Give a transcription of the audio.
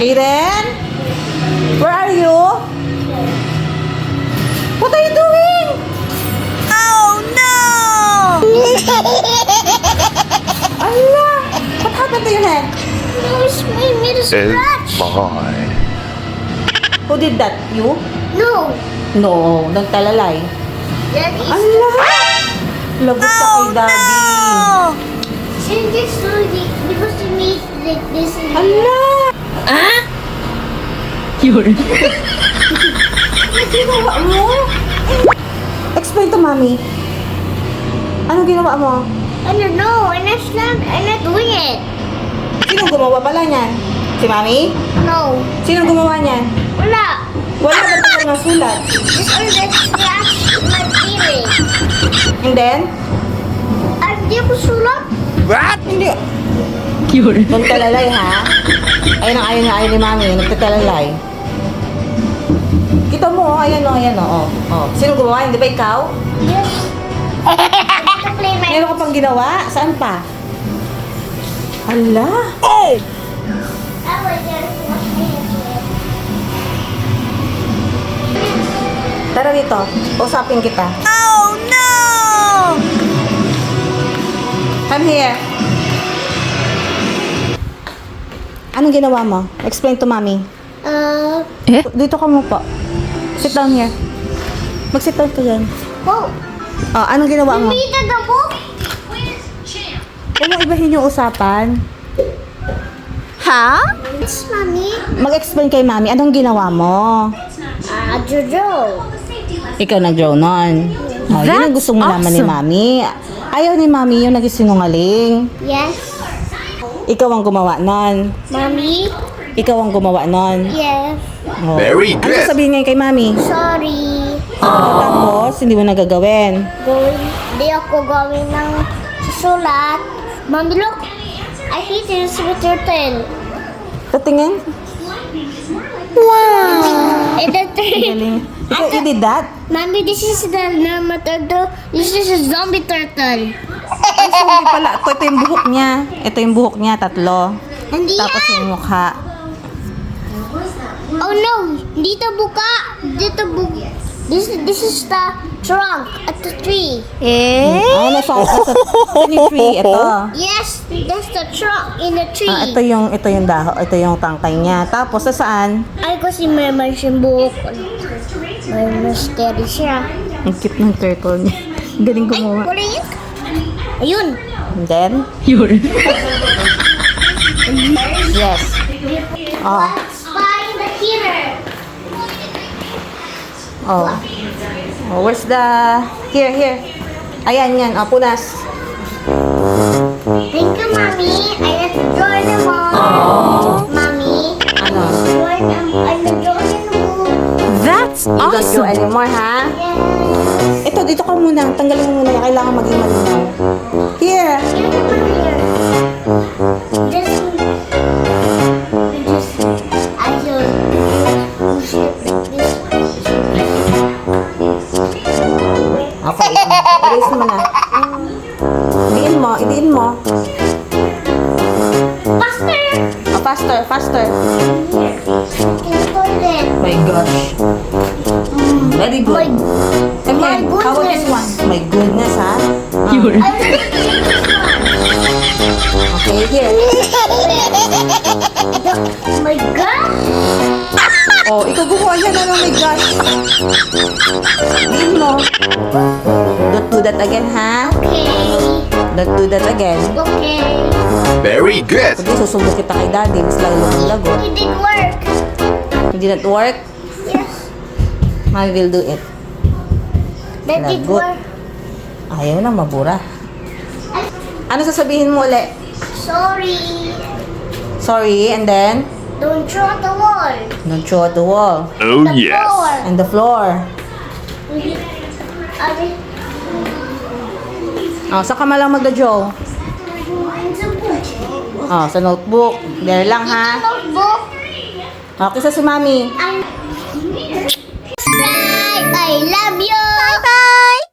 Aiden? Where are you? What are you doing? Oh no! Allah! What happened to your head? I made a Oh scratch. my. Who did that? You? No. No, don't tell a lie. Daddy. Allah! Lagot ka kay daddy. Since this story, because you made like this. Allah! Yun. Ano ginawa mo? Explain to mommy. Anong ginawa mo? I don't know. I'm not doing it. Sino gumawa pala niyan? Si mommy? No. Sino gumawa niyan? Wala. Wala ba tayo ng sulat? Just all that scratch in my feeling. And then? Ay, hindi ako sulat. What? Hindi. Yun. Don't tell a lie, ha? Ayun ang ayaw ni mami. Nagtatell a lie. Kita mo, ayan o. Oh. Sino gumawa? Hindi ba ikaw? Yes. I have to play my... Meron ka pang ginawa? Saan pa? Allah! I was just wash my hands with. Tara dito. Usapin kita. Oh no! Come here. Anong ginawa mo? Explain to mommy. Dito ka mo po. Sit down here. Mag-sit down ka dyan. Oh, Oh, anong ginawa mo? you made the book? Huwag mo ibahin yung usapan. Huh? It's mommy. Mag-explain kay mami. Anong ginawa mo? Jojo. Ikaw nag-draw nun. Oh, yun ang gusto mo naman ni mami. Ayaw ni mami yung nag-sinungaling. Yes. Ikaw ang gumawa nun. Mommy? Ikaw ang gumawa nun. Yes. Oh. Very Ano good. sasabihin ngayon kay mami? Sorry. Tapos, hindi mo nagagawin. Hindi ako gawin ng susulat. Mommy, look. I hate this with turtle. Tatingin? And the Galing. Ikaw, you did that? Mommy, this is the normal turtle. This is a zombie turtle. Ay, sorry pala. Ito yung buhok niya. Ito yung buhok niya, tatlo. Hindi Tapos yan. yung mukha. Oh no! Dito buka! Dito buka! This is the trunk at the tree. Ah, nasa tree. Ito. Yes, that's the trunk in the tree. Ah, ito yung daho. Ito yung tangkay niya. Tapos, sa saan? Ay, kasi may siyang buhok. May mystery siya. Ang cute ng turtle niya. Galing Ay, gumawa. wala yun. Ayun. And then, Yun. yes. Oh. Spy the killer. Oh. Oh, where's the... Here. Ayan, yan. Oh, punas. Thank you, Mommy. I have to draw the ball. Mommy. Ano? I have to draw the ball. That's You don't do awesome. anymore, ha? Yes. Ito, dito ka muna. Tanggalin mo muna. Kailangan maging malinaw. Here. Okay. Erase mo na. Idiin mo. Oh, faster. My gosh. Very good. Come here. How about this one? My goodness, ha? Yun. Okay, here. My God! Oh, ikaw gumawa yan. Ano, my gosh. Idiin mo. Don't do that again, ha? Okay. Don't do that again. Okay. Very good. Pag susumbong kita kay daddy, mas lalo ng lagot. It did work. Hindi that work? Yes. Mommy will do it. That did Lagot. work. Ayaw na, mabura. Ano sasabihin mo ulit? Sorry. Sorry, and then? Don't throw at the wall. Don't throw at the wall. Oh The yes. floor. And the floor. Abi- Oh, saan ka malang magda-draw? It's a book. Oh, sa notebook. There lang, ha? Notebook. Okay, sa si Mami. Subscribe. I love you. Bye-bye.